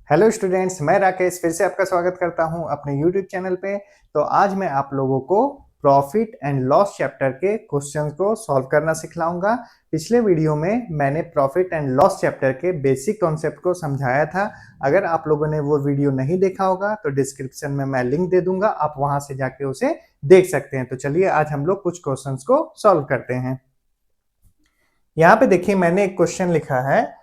Hello students, मैं राकेश फिर से आपका स्वागत करता हूं अपने यूट्यूब चैनल पे। तो आज मैं आप लोगों को प्रॉफिट एंड लॉस चैप्टर के क्वेश्चंस को सॉल्व करना सिखलाऊंगा। पिछले वीडियो में मैंने प्रॉफिट एंड लॉस चैप्टर के बेसिक कॉन्सेप्ट को समझाया था। अगर आप लोगों ने वो वीडियो नहीं देखा होगा तो डिस्क्रिप्शन में मैं लिंक दे दूंगा, आप वहां से जाके उसे देख सकते हैं। तो चलिए आज हम लोग कुछ क्वेश्चन को सॉल्व करते हैं। यहाँ पे देखिए, मैंने एक क्वेश्चन लिखा है,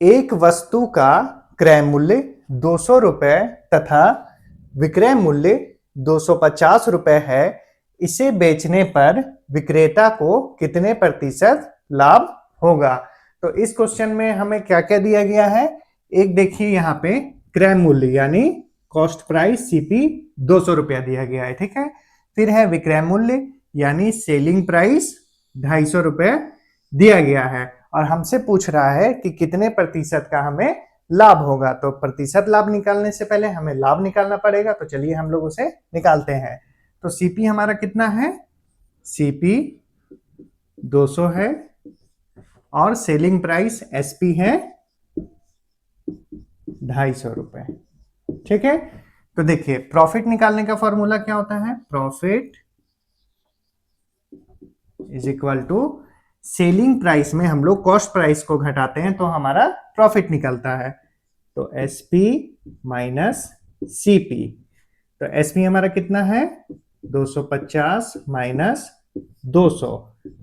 एक वस्तु का क्रय मूल्य 200 रुपए तथा विक्रय मूल्य 250 रुपए है। इसे बेचने पर विक्रेता को कितने प्रतिशत लाभ होगा। तो इस क्वेश्चन में हमें क्या क्या दिया गया है। एक देखिए, यहाँ पे क्रय मूल्य यानी कॉस्ट प्राइस सीपी 200 रुपया दिया गया है, ठीक है। फिर है विक्रय मूल्य यानी सेलिंग प्राइस 250 रुपए दिया गया है, और हमसे पूछ रहा है कि कितने प्रतिशत का हमें लाभ होगा। तो प्रतिशत लाभ निकालने से पहले हमें लाभ निकालना पड़ेगा, तो चलिए हम लोग उसे निकालते हैं। तो सीपी हमारा कितना है, सीपी 200 है, और सेलिंग प्राइस एसपी है 250 रुपए, ठीक है। तो देखिए, प्रॉफिट निकालने का फॉर्मूला क्या होता है, profit is equal to selling price में हम लोग कॉस्ट प्राइस को घटाते हैं तो हमारा प्रॉफिट निकलता है। तो एसपी माइनस सीपी, तो एसपी हमारा कितना है 250 माइनस 200,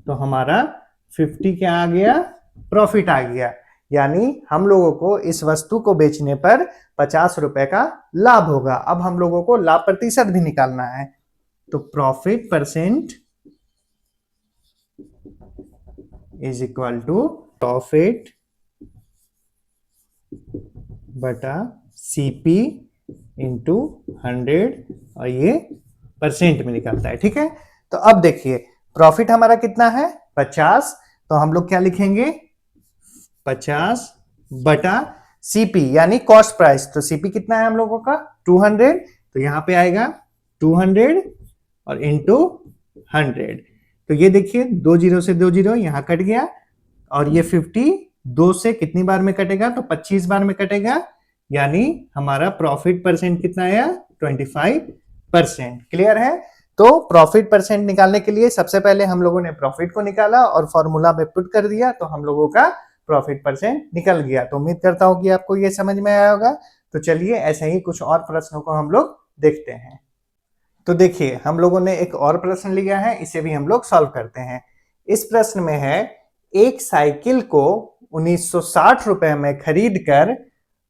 तो हमारा 50 क्या आ गया, प्रॉफिट आ गया। यानी हम लोगों को इस वस्तु को बेचने पर 50 रुपए का लाभ होगा। अब हम लोगों को लाभ प्रतिशत भी निकालना है, तो profit percent is equal to profit बटा सीपी इंटू 100, और ये परसेंट में निकलता है, ठीक है। तो अब देखिए, प्रॉफिट हमारा कितना है 50, तो हम लोग क्या लिखेंगे 50 बटा सीपी यानी कॉस्ट प्राइस। तो सीपी कितना है हम लोगों का 200, तो यहां पे आएगा 200 और इंटू 100। तो ये देखिए, 2 जीरो से 2 जीरो यहां कट गया, और ये 50 2 से कितनी बार में कटेगा, तो 25 बार में कटेगा। यानी हमारा प्रॉफिट परसेंट कितना आया 25%। क्लियर है। तो प्रॉफिट परसेंट निकालने के लिए सबसे पहले हम लोगों ने प्रॉफिट को निकाला और फॉर्मूला में पुट कर दिया, तो हम लोगों का प्रॉफिट परसेंट निकल गया। तो उम्मीद करता हूं कि आपको ये समझ में आया होगा। तो चलिए ऐसे ही कुछ और प्रश्नों को हम लोग देखते हैं। तो देखिए, हम लोगों ने एक और प्रश्न लिया है, इसे भी हम लोग सॉल्व करते हैं। इस प्रश्न में है, एक साइकिल को 1960 रुपए में खरीद कर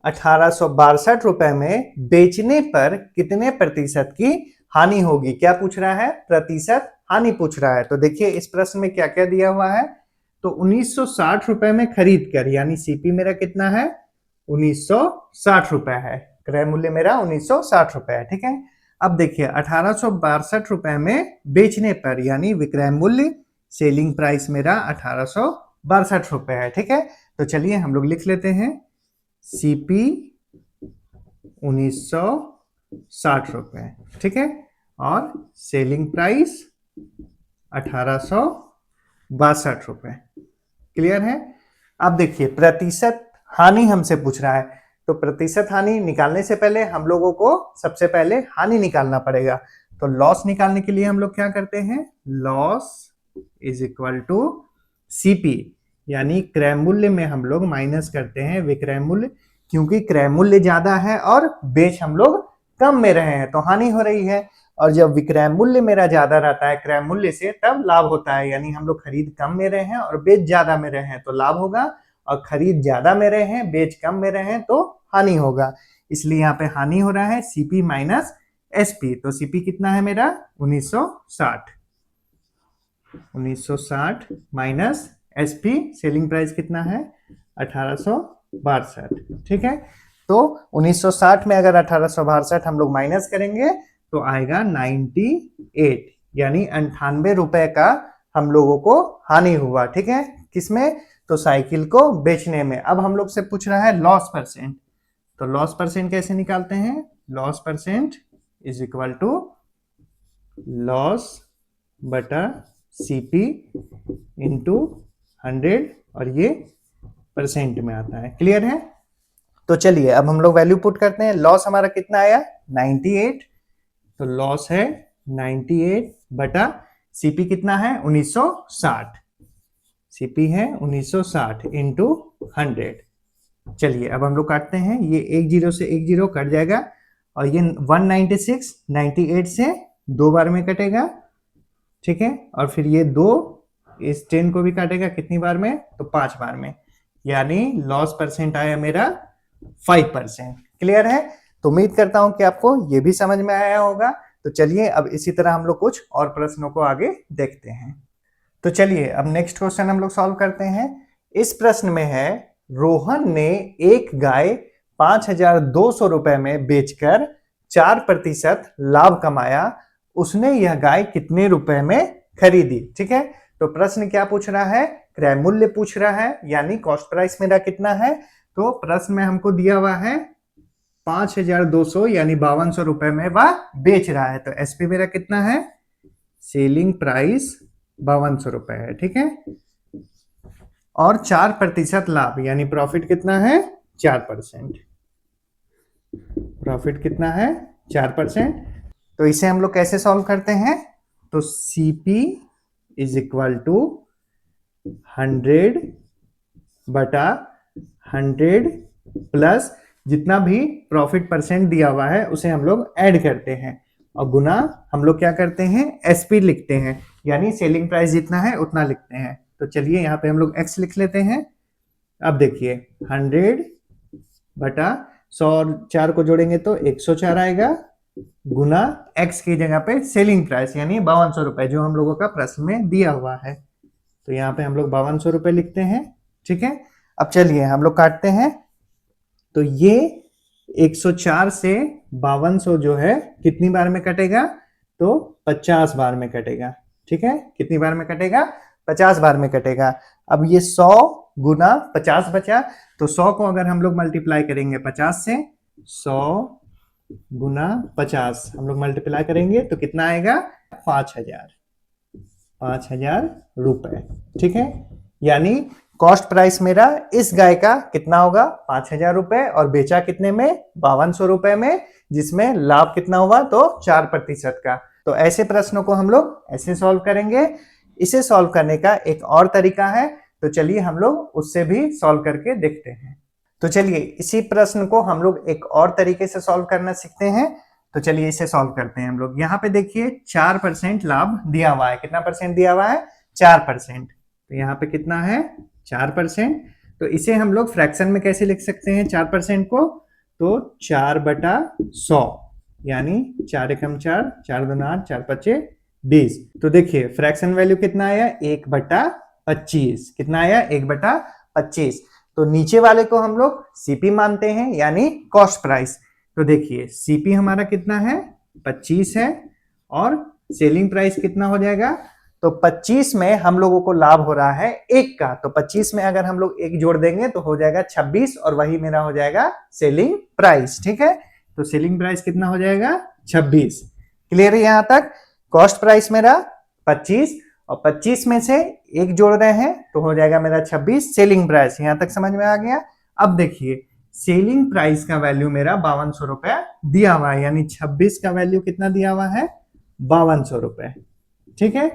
1862 रुपए में बेचने पर कितने प्रतिशत की हानि होगी। क्या पूछ रहा है, प्रतिशत हानि पूछ रहा है। तो देखिए, इस प्रश्न में क्या क्या दिया हुआ है। तो 1960 रुपए में खरीद कर, यानी सीपी मेरा कितना है 1960 रुपए है, क्रय मूल्य मेरा 1960 रुपए है, ठीक है। अब देखिए, 1862 रुपए में बेचने पर यानी विक्रय मूल्य, सेलिंग प्राइस मेरा 1862 रुपए है, ठीक है। तो चलिए हम लोग लिख लेते हैं, सीपी 1960 रुपए, ठीक है, और सेलिंग प्राइस 1862 रुपए। क्लियर है। अब देखिए, प्रतिशत हानि हमसे पूछ रहा है, तो प्रतिशत हानि निकालने से पहले हम लोगों को सबसे पहले हानि निकालना पड़ेगा। तो लॉस निकालने के लिए हम लोग क्या करते हैं, loss is equal to CP यानी क्रय मूल्य में हम लोग माइनस करते हैं विक्रय मूल्य, क्योंकि क्रय मूल्य ज्यादा है और बेच हम लोग कम में रहे हैं तो हानि हो रही है। और जब विक्रय मूल्य मेरा ज्यादा रहता है क्रय मूल्य से, तब लाभ होता है। यानी हम लोग खरीद कम में रहे हैं और बेच ज्यादा में रहे हैं तो लाभ होगा, और खरीद ज्यादा में रहे हैं बेच कम में रहे हैं तो हानि होगा। इसलिए यहाँ पे हानि हो रहा है सीपी माइनस एसपी। तो सीपी कितना है मेरा 1960 माइनस एसपी, सेलिंग प्राइस कितना है 1862, ठीक है। तो 1960 में अगर 1862 हम लोग माइनस करेंगे तो आएगा 98, यानी 98 रुपए का हम लोगों को हानि हुआ, ठीक है। किसमें, तो साइकिल को बेचने में। अब हम लोग से पूछ रहा है लॉस परसेंट, तो लॉस परसेंट कैसे निकालते हैं, loss percent is equal to loss बटा सीपी इंटू 100, और ये परसेंट में आता है। क्लियर है। तो चलिए अब हम लोग वैल्यू पुट करते हैं। लॉस हमारा कितना आया 98, तो लॉस है 98 बटा सीपी कितना है 1960, सीपी है 1960 इंटू 100। चलिए अब हम लोग काटते हैं, ये एक जीरो से एक जीरो कट जाएगा और ये 196 98 से 2 बार में कटेगा, ठीक है, और फिर ये 2 इस 10 को भी काटेगा कितनी बार में, तो 5 बार में, यानी लॉस परसेंट आया मेरा 5%। क्लियर है? तो उम्मीद करता हूं कि आपको ये भी समझ में आया होगा। तो चलिए अब इसी तरह हम लोग कुछ और प्रश्नों को आगे देखते हैं। तो चलिए अब नेक्स्ट क्वेश्चन हम लोग सॉल्व करते हैं। इस प्रश्न में है, रोहन ने एक गाय 5,200 रुपए में बेचकर 4% लाभ कमाया, उसने यह गाय कितने रुपए में खरीदी? ठीक है, तो प्रश्न क्या पूछ रहा है, क्रय मूल्य पूछ रहा है, यानी कॉस्ट प्राइस मेरा कितना है। तो प्रश्न में हमको दिया हुआ है 5,200 यानी 5,200 रुपए में वह बेच रहा है। तो एसपी मेरा कितना है, सेलिंग प्राइस 5,200 रुपए है, ठीक है, और 4% लाभ यानी प्रॉफिट कितना है 4%, प्रॉफिट कितना है 4%। तो इसे हम लोग कैसे सॉल्व करते हैं, तो सीपी इज इक्वल टू 100 बटा 100 प्लस जितना भी प्रॉफिट परसेंट दिया हुआ है उसे हम लोग ऐड करते हैं और गुना हम लोग क्या करते हैं एसपी लिखते हैं, यानी सेलिंग प्राइस जितना है उतना लिखते हैं। तो चलिए यहाँ पे हम लोग एक्स लिख लेते हैं। अब देखिए 100 बटा 100 और 4 को जोड़ेंगे तो 104 आएगा, गुना एक्स की जगह पे सेलिंग प्राइस यानी 5,200 रुपए जो हम लोगों का प्रश्न में दिया हुआ है। तो यहाँ पे हम लोग 5,200 रुपए लिखते हैं, ठीक है। अब चलिए हम लोग काटते हैं, तो ये 104 से 5,200 जो है कितनी बार में कटेगा, तो 50 बार में कटेगा, ठीक है, कितनी बार में कटेगा 50 बार में कटेगा। अब ये 100 गुना 50 बचा, तो 100 को अगर हम लोग मल्टीप्लाई करेंगे 50 से, 100 गुना 50 हम लोग मल्टीप्लाई करेंगे तो कितना आएगा 5,000 रुपए, ठीक है, यानी कॉस्ट प्राइस मेरा इस गाय का कितना होगा 5,000 रुपए और बेचा कितने में 5,200 रुपए में, जिसमें लाभ कितना हुआ तो 4% का। तो ऐसे प्रश्नों को हम लोग ऐसे सॉल्व करेंगे। इसे सॉल्व करने का एक और तरीका है, तो चलिए हम लोग उससे भी सॉल्व करके देखते हैं। तो चलिए इसी प्रश्न को हम लोग एक और तरीके से सॉल्व करना सीखते हैं। तो चलिए इसे सॉल्व करते हैं हम लोग। यहाँ पे देखिए 4% लाभ दिया हुआ है, कितना परसेंट दिया हुआ है 4%, तो यहाँ पे कितना है 4%। तो इसे हम लोग फ्रैक्शन में कैसे लिख सकते हैं 4% को, तो 4 बटा 100 यानी 4 एकम 4, 4 दूना 8, 4 पच्चे 20। तो देखिए फ्रैक्शन वैल्यू कितना आया 1 बटा 25, कितना आया 1 बटा 25। तो नीचे वाले को हम लोग सीपी मानते हैं यानी कॉस्ट प्राइस। तो देखिए सीपी हमारा कितना है 25 है और सेलिंग प्राइस कितना हो जाएगा, तो 25 में हम लोगों को लाभ हो रहा है 1 का, तो 25 में अगर हम लोग 1 जोड़ देंगे तो हो जाएगा 26 और वही मेरा हो जाएगा सेलिंग प्राइस, ठीक है। तो सेलिंग प्राइस कितना हो जाएगा 26। क्लियर है यहाँ तक? कॉस्ट प्राइस मेरा 25 और 25 में से 1 जोड़ रहे हैं तो हो जाएगा मेरा 26 सेलिंग प्राइस। यहाँ तक समझ में आ गया? अब देखिए सेलिंग प्राइस का वैल्यू मेरा 5,200 रुपए दिया हुआ है, यानी 26 का वैल्यू कितना दिया हुआ है 5,200 रुपए, ठीक है।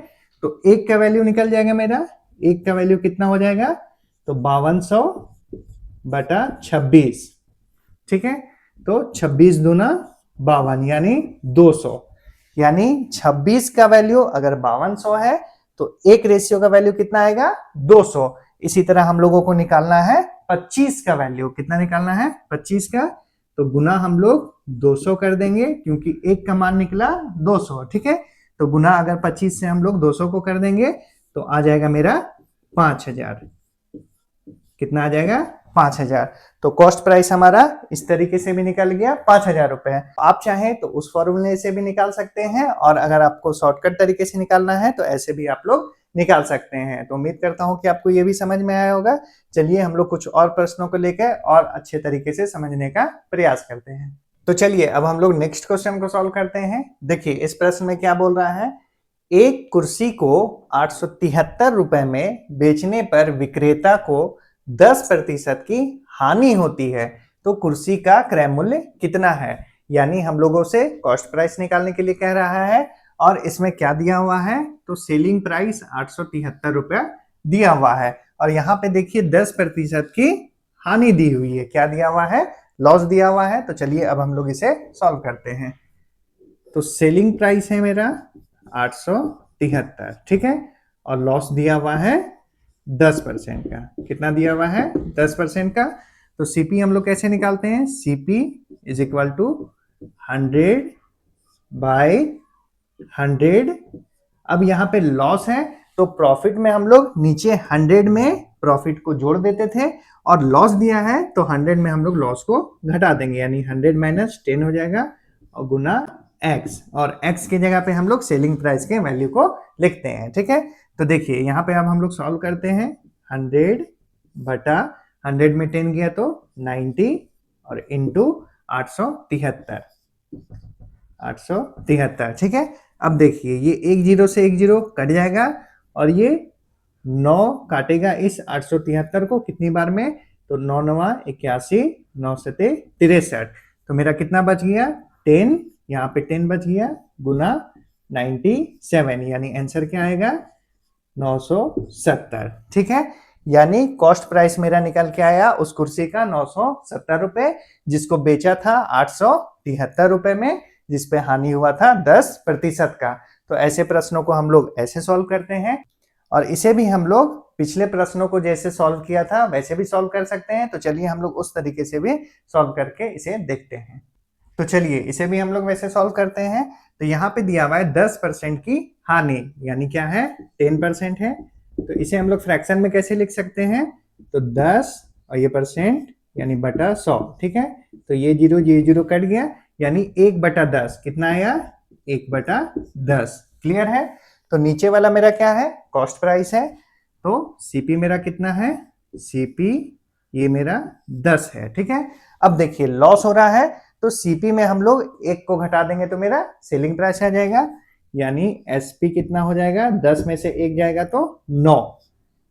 तो 1 का वैल्यू निकल जाएगा मेरा, 1 का वैल्यू कितना हो जाएगा, तो 5,200 बटा 26, ठीक है। तो 26 दूना 52 यानी 200, यानी 26 का वैल्यू अगर 5,200 है तो 1 रेशियो का वैल्यू कितना आएगा 200। इसी तरह हम लोगों को निकालना है 25 का वैल्यू, कितना निकालना है 25 का, तो गुना हम लोग 200 कर देंगे क्योंकि 1 का मान निकला 200, ठीक है। तो गुना अगर 25 से हम लोग 200 को कर देंगे तो आ जाएगा मेरा 5,000, कितना आ जाएगा 5,000। तो कॉस्ट प्राइस हमारा इस तरीके से भी निकल गया 5,000 रुपए। आप चाहें तो उस फॉर्मूले से भी निकाल सकते हैं और अगर आपको शॉर्टकट तरीके से निकालना है तो ऐसे भी आप लोग निकाल सकते हैं। तो उम्मीद करता हूं कि आपको ये भी समझ में आया होगा। चलिए हम लोग कुछ और प्रश्नों को लेकर और अच्छे तरीके से समझने का प्रयास करते हैं। तो चलिए अब हम लोग नेक्स्ट क्वेश्चन को सॉल्व करते हैं। देखिए इस प्रश्न में क्या बोल रहा है, एक कुर्सी को 873 रुपए में बेचने पर विक्रेता को 10% की हानि होती है, तो कुर्सी का क्रय मूल्य कितना है, यानी हम लोगों से कॉस्ट प्राइस निकालने के लिए कह रहा है। और इसमें क्या दिया हुआ है, तो सेलिंग प्राइस 873 रुपया दिया हुआ है। और यहाँ पे देखिए 10% की हानि दी हुई है, क्या दिया हुआ है, लॉस दिया हुआ है। तो चलिए अब हम लोग इसे सॉल्व करते हैं। तो सेलिंग प्राइस है मेरा 873, ठीक है, और लॉस दिया हुआ है 10% का। कितना दिया हुआ है, 10% का। तो सीपी हम लोग कैसे निकालते हैं, सीपी इज इक्वल टू 100/100। अब यहाँ पे लॉस है, तो प्रॉफिट में हम लोग नीचे 100 में प्रॉफिट को जोड़ देते थे, और लॉस दिया है तो 100 में हम लोग लॉस को घटा देंगे, यानी 100 - 10 हो जाएगा, और गुना x, और x की जगह पे हम लोग सेलिंग प्राइस के वैल्यू को लिखते हैं, ठीक है। तो देखिए यहाँ पे अब हम लोग सॉल्व करते हैं। 100/100 में 10 गया तो 90, और इंटू 873, ठीक है। अब देखिए ये एक जीरो से एक जीरो कट जाएगा, और ये 9 काटेगा इस 873 को कितनी बार में, तो 9 9 81, 9 7 63। तो मेरा कितना बच गया, 10, यहाँ पे 10 बच गया, गुना 97, यानी आंसर क्या आएगा, 970, ठीक है। यानी कॉस्ट प्राइस मेरा निकल के आया उस कुर्सी का 970 रुपए, जिसको बेचा था 873 रुपए में, जिसपे हानि हुआ था 10% का। तो ऐसे प्रश्नों को हम लोग ऐसे सॉल्व करते हैं, और इसे भी हम लोग पिछले प्रश्नों को जैसे सॉल्व किया था वैसे भी सॉल्व कर सकते हैं। तो चलिए हम लोग उस तरीके से भी सॉल्व करके इसे देखते हैं। तो चलिए इसे भी हम लोग वैसे सॉल्व करते हैं। तो यहाँ पे दिया हुआ है 10% की हानि, यानी क्या है, 10% है। तो इसे हम लोग फ्रैक्शन में कैसे लिख सकते हैं, तो 10 और ये परसेंट यानी बटा 100, ठीक है। तो ये जीरो कट गया, यानी 1/10 कितना आया, 1/10, क्लियर है। तो नीचे वाला मेरा क्या है, कॉस्ट प्राइस है। तो सीपी मेरा कितना है, सीपी ये मेरा 10 है, ठीक है। अब देखिए लॉस हो रहा है, तो सीपी में हम लोग 1 को घटा देंगे तो मेरा सेलिंग प्राइस आ जाएगा, यानी एसपी कितना हो जाएगा, 10 में से 1 जाएगा तो 9,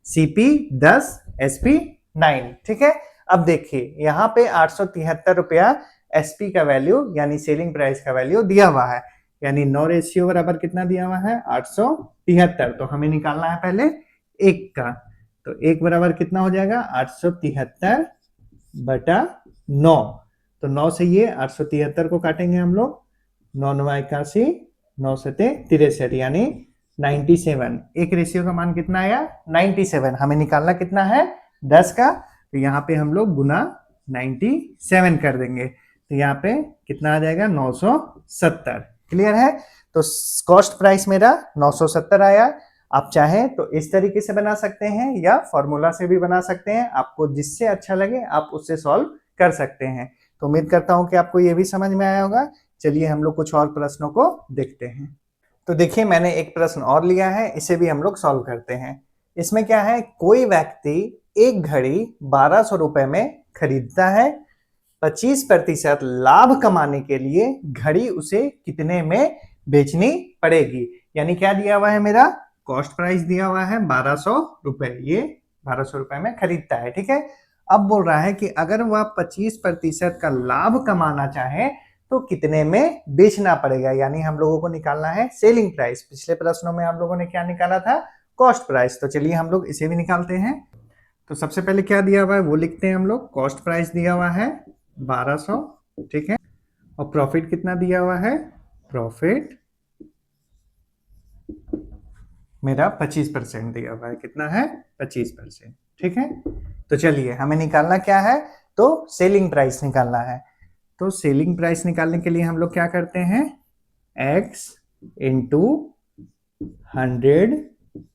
सीपी 10, एसपी 9, ठीक है। अब देखिए यहाँ पे 873 रुपया एसपी का वैल्यू यानी सेलिंग प्राइस का वैल्यू दिया हुआ है, यानी 9 रेशियो बराबर कितना दिया हुआ है, 873। तो हमें निकालना है पहले 1 का, तो 1 बराबर कितना हो जाएगा, 873/9। तो 9 से ये 873 को काटेंगे हम लोग, 9 9 81, 9 7 63, यानी 97। एक रेशियो का मान कितना आया, 97। हमें निकालना कितना है, 10 का। तो यहाँ पे हम लोग गुना 97 कर देंगे, तो यहाँ पे कितना आ जाएगा, 970, क्लियर है। तो कॉस्ट प्राइस मेरा 970 आया। आप चाहें तो इस तरीके से बना सकते हैं, या फॉर्मूला से भी बना सकते हैं, आपको जिससे अच्छा लगे आप उससे सॉल्व कर सकते हैं। तो उम्मीद करता हूं कि आपको ये भी समझ में आया होगा। चलिए हम लोग कुछ और प्रश्नों को देखते हैं। तो देखिए मैंने एक प्रश्न और लिया है, इसे भी हम लोग सॉल्व करते हैं। इसमें क्या है, कोई व्यक्ति एक घड़ी 1200 रुपए में खरीदता है, 25% लाभ कमाने के लिए घड़ी उसे कितने में बेचनी पड़ेगी। यानी क्या दिया हुआ है, मेरा कॉस्ट प्राइस दिया हुआ है 1200 रुपए, ये 1200 रुपए में खरीदता है, ठीक है। अब बोल रहा है कि अगर वह 25% का लाभ कमाना चाहे तो कितने में बेचना पड़ेगा, यानी हम लोगों को निकालना है सेलिंग प्राइस। पिछले प्रश्नों में हम लोगों ने क्या निकाला था, कॉस्ट प्राइस। तो चलिए हम लोग इसे भी निकालते हैं। तो सबसे पहले क्या दिया हुआ है वो लिखते हैं हम लोग। कॉस्ट प्राइस दिया हुआ है 1200, ठीक है, और प्रॉफिट कितना दिया हुआ है, प्रॉफिट मेरा 25% दिया हुआ है, कितना है, 25%, ठीक है। तो चलिए हमें निकालना क्या है, तो सेलिंग प्राइस निकालना है। तो सेलिंग प्राइस निकालने के लिए हम लोग क्या करते हैं, x इंटू 100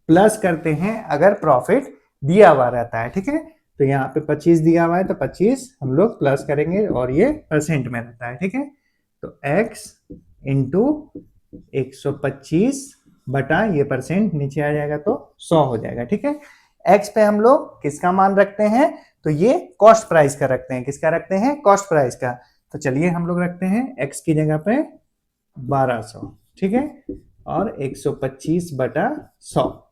प्लस करते हैं अगर प्रॉफिट दिया हुआ रहता है, ठीक है। तो यहाँ पे 25 दिया हुआ है तो 25 हम लोग प्लस करेंगे, और ये परसेंट में रहता है, ठीक है। तो x इंटू 125 बटा ये परसेंट नीचे आ जाएगा तो 100 हो जाएगा, ठीक है। x पे हम लोग किसका मान रखते हैं, तो ये कॉस्ट प्राइस का रखते हैं। किसका रखते हैं, कॉस्ट प्राइस का। तो चलिए हम लोग रखते हैं x की जगह पे 1200, ठीक है, और 125/100।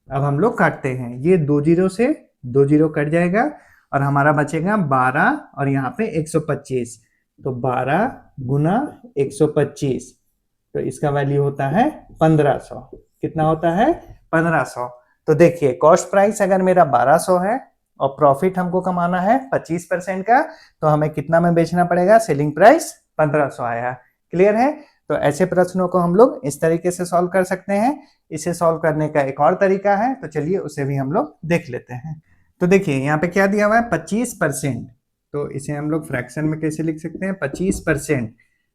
अब हम लोग काटते हैं, ये 2 जीरो से 2 जीरो कट जाएगा, और हमारा बचेगा 12 और यहाँ पे 125। तो 12 गुना 125, तो इसका वैल्यू होता है 1500। कितना होता है? 1500। तो देखिए कॉस्ट प्राइस अगर मेरा 1200 है और प्रॉफिट हमको कमाना है 25% का, तो हमें कितना में बेचना पड़ेगा? सेलिंग प्राइस 1500 आया। क्लियर है? तो ऐसे प्रश्नों को हम लोग इस तरीके से सॉल्व कर सकते हैं। इसे सॉल्व करने का एक और तरीका है, तो चलिए उसे भी हम लोग देख लेते हैं। तो देखिए यहाँ पे क्या दिया हुआ है? 25%। तो इसे हम लोग फ्रैक्शन में कैसे लिख सकते हैं? 25%।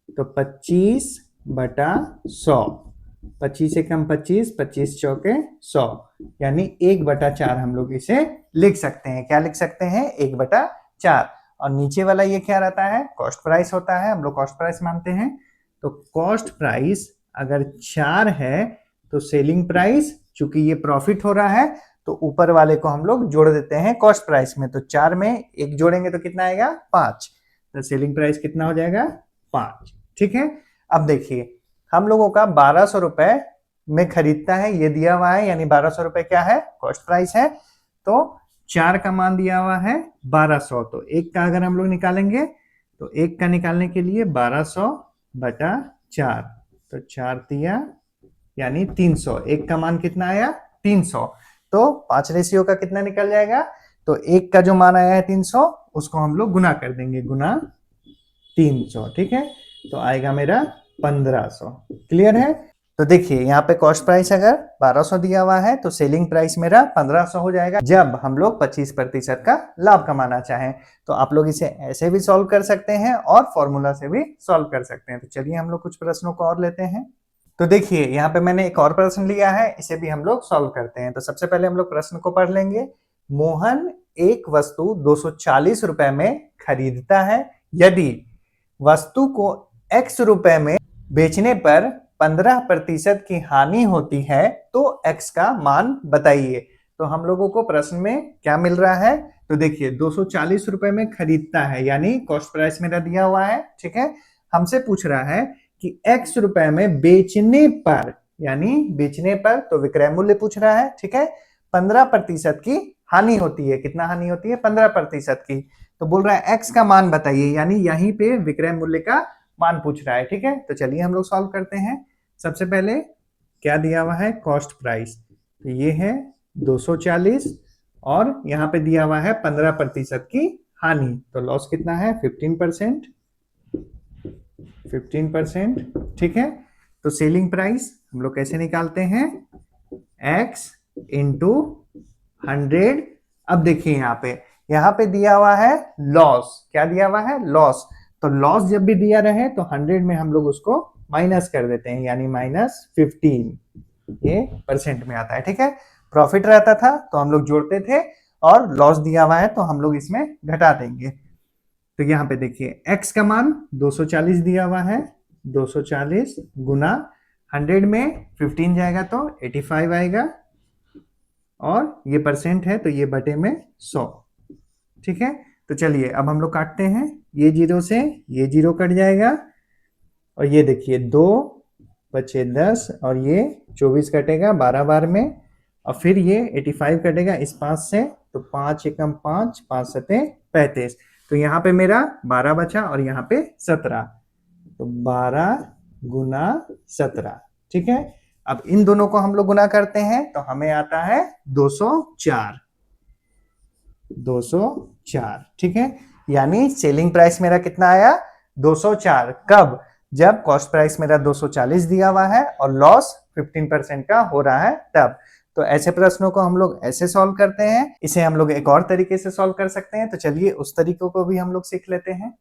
तो 25/100, 25 से कम 25, 25 चौके 100, यानी 1/4 हम लोग इसे लिख सकते हैं। क्या लिख सकते हैं? 1/4। और नीचे वाला ये क्या रहता है? कॉस्ट प्राइस होता है, हम लोग कॉस्ट प्राइस मानते हैं। तो कॉस्ट प्राइस अगर 4 है तो सेलिंग प्राइस, चूंकि ये प्रॉफिट हो रहा है तो ऊपर वाले को हम लोग जोड़ देते हैं कॉस्ट प्राइस में। तो 4 में 1 जोड़ेंगे तो कितना आएगा? 5। तो सेलिंग प्राइस कितना हो जाएगा? 5। ठीक है। अब देखिए हम लोगों का 1200 रुपए में खरीदता है, ये दिया हुआ है, यानी 1200 रुपए क्या है? कॉस्ट प्राइस है। तो 4 का मान दिया हुआ है 1200। तो 1 का अगर हम लोग निकालेंगे तो 1 का निकालने के लिए 1200/4, तो 4 तिया यानी 300। 1 का मान कितना आया? 300। तो 5 रेशियो का कितना निकल जाएगा? तो 1 का जो मान आया है 300, उसको हम लोग गुना कर देंगे, गुना 300। ठीक है। तो आएगा मेरा 1500। क्लियर है? तो देखिए यहाँ पे कॉस्ट प्राइस अगर 1200 दिया हुआ है तो सेलिंग प्राइस मेरा 1500 हो जाएगा, जब हम लोग 25% का लाभ कमाना चाहें। तो आप लोग इसे ऐसे भी सॉल्व कर सकते हैं और फॉर्मूला से भी सॉल्व कर सकते हैं। तो चलिए हम लोग कुछ प्रश्नों को और लेते हैं। तो देखिए यहाँ पे मैंने एक और प्रश्न लिया है, इसे भी हम लोग सॉल्व करते हैं। तो सबसे पहले हम लोग प्रश्न को पढ़ लेंगे। मोहन एक वस्तु 240 रुपए में खरीदता है। यदि वस्तु को x रुपए में बेचने पर 15% की हानि होती है तो x का मान बताइए। तो हम लोगों को प्रश्न में क्या मिल रहा है? तो देखिए 240 रुपए में खरीदता है, यानी कॉस्ट प्राइस मेरा दिया हुआ है। ठीक है। हमसे पूछ रहा है कि x रुपए में बेचने पर, यानी बेचने पर, तो विक्रय मूल्य पूछ रहा है। ठीक है। 15% की हानि होती है। कितना हानि होती है? 15% की। तो बोल रहा है x का मान बताइए, यानी यहीं पे विक्रय मूल्य का मान पूछ रहा है। ठीक है। तो चलिए हम लोग सॉल्व करते हैं। सबसे पहले क्या दिया हुआ है? Cost price. तो ये है 240 और यहाँ पे दिया हुआ है 15% की हानि। तो लॉस कितना है? 15%। 15%। ठीक है। तो सेलिंग प्राइस हम लोग कैसे निकालते हैं? x into 100। अब देखिए यहाँ पे दिया हुआ है लॉस। क्या दिया हुआ है? लॉस। तो लॉस जब भी दिया रहे तो 100 में हम लोग उसको माइनस कर देते हैं, यानी -15। ये परसेंट में आता है। ठीक है। प्रॉफिट रहता था तो हम लोग जोड़ते थे, और लॉस दिया हुआ है तो हम लोग इसमें घटा देंगे। तो यहाँ पे देखिए x का मान 240 दिया हुआ है। 240 गुना 100 में 15 जाएगा तो 85 आएगा, और ये परसेंट है तो ये बटे में 100। ठीक है। तो चलिए अब हम लोग काटते हैं। ये 0 से ये 0 कट जाएगा, और ये देखिए 2 बचे 10, और ये 24 कटेगा 12 बार में, और फिर ये 85 कटेगा इस 5 से। तो 5 एकम 5, 5 सते 35। तो यहाँ पे मेरा 12 बचा और यहाँ पे 17। तो 12 गुना 17। ठीक है। अब इन दोनों को हम लोग गुना करते हैं तो हमें आता है 204। 204। ठीक है। यानी सेलिंग प्राइस मेरा कितना आया? 204। कब? जब कॉस्ट प्राइस मेरा 240 दिया हुआ है और लॉस 15% का हो रहा है तब। तो ऐसे प्रश्नों को हम लोग ऐसे सॉल्व करते हैं। इसे हम लोग एक और तरीके से सॉल्व कर सकते हैं। तो चलिए उस तरीकों को भी हम लोग सीख लेते हैं।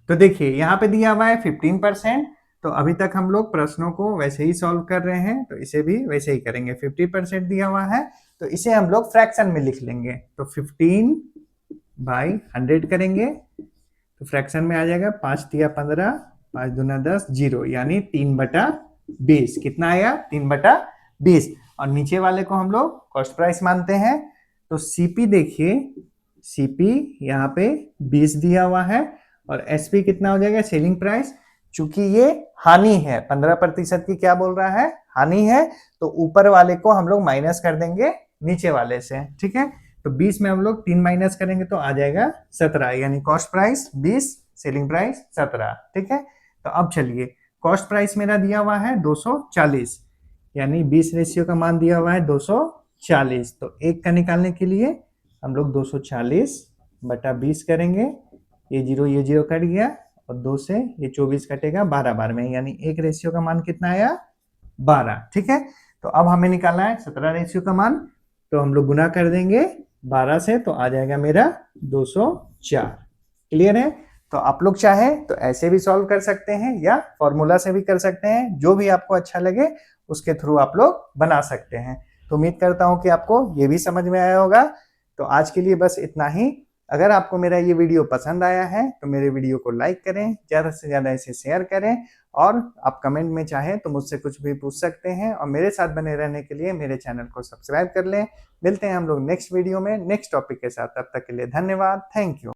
तो देखिए यहाँ पे दिया हुआ है 15%। तो अभी तक हम लोग प्रश्नों को वैसे ही सॉल्व कर रहे हैं, तो इसे भी वैसे ही करेंगे। 50% दिया हुआ है तो इसे हम लोग फ्रैक्शन में लिख लेंगे। तो 15/100 करेंगे तो फ्रैक्शन में आ जाएगा 5 तिया 15, 5 दूना 10, 0, यानी 3/20। कितना आया? 3/20। और नीचे वाले को हम लोग कॉस्ट प्राइस मानते हैं। तो सीपी देखिए, सीपी यहाँ पे 20 दिया हुआ है, और एसपी कितना हो जाएगा? Selling price. चूंकि ये हानि है, 15% की क्या बोल रहा है? हानि है, तो ऊपर वाले को हम लोग माइनस कर देंगे नीचे वाले से। ठीक है। तो 20 में हम लोग 3 माइनस करेंगे तो आ जाएगा 17, यानी कॉस्ट प्राइस 20, सेलिंग प्राइस 17। ठीक है, तो अब चलिए कॉस्ट प्राइस मेरा दिया हुआ है 240, यानी 20 रेशियो का मान दिया हुआ है 240। तो एक का निकालने के लिए हम लोग 240 बटा 20 करेंगे, ये जीरो कट गया और 2 से ये 24 कटेगा 12 बार में, यानी एक रेशियो का मान कितना आया 12। ठीक है, तो अब हमें निकालना है 17 रेशियो का मान, तो हम लोग गुना कर देंगे 12 से, तो आ जाएगा मेरा 204। क्लियर है? तो आप लोग चाहे तो ऐसे भी सॉल्व कर सकते हैं या फॉर्मूला से भी कर सकते हैं, जो भी आपको अच्छा लगे उसके थ्रू आप लोग बना सकते हैं। तो उम्मीद करता हूं कि आपको ये भी समझ में आया होगा। तो आज के लिए बस इतना ही। अगर आपको मेरा ये वीडियो पसंद आया है तो मेरे वीडियो को लाइक करें, ज़्यादा से ज़्यादा इसे शेयर करें, और आप कमेंट में चाहें तो मुझसे कुछ भी पूछ सकते हैं, और मेरे साथ बने रहने के लिए मेरे चैनल को सब्सक्राइब कर लें। मिलते हैं हम लोग नेक्स्ट वीडियो में नेक्स्ट टॉपिक के साथ, तब तक के लिए धन्यवाद, थैंक यू।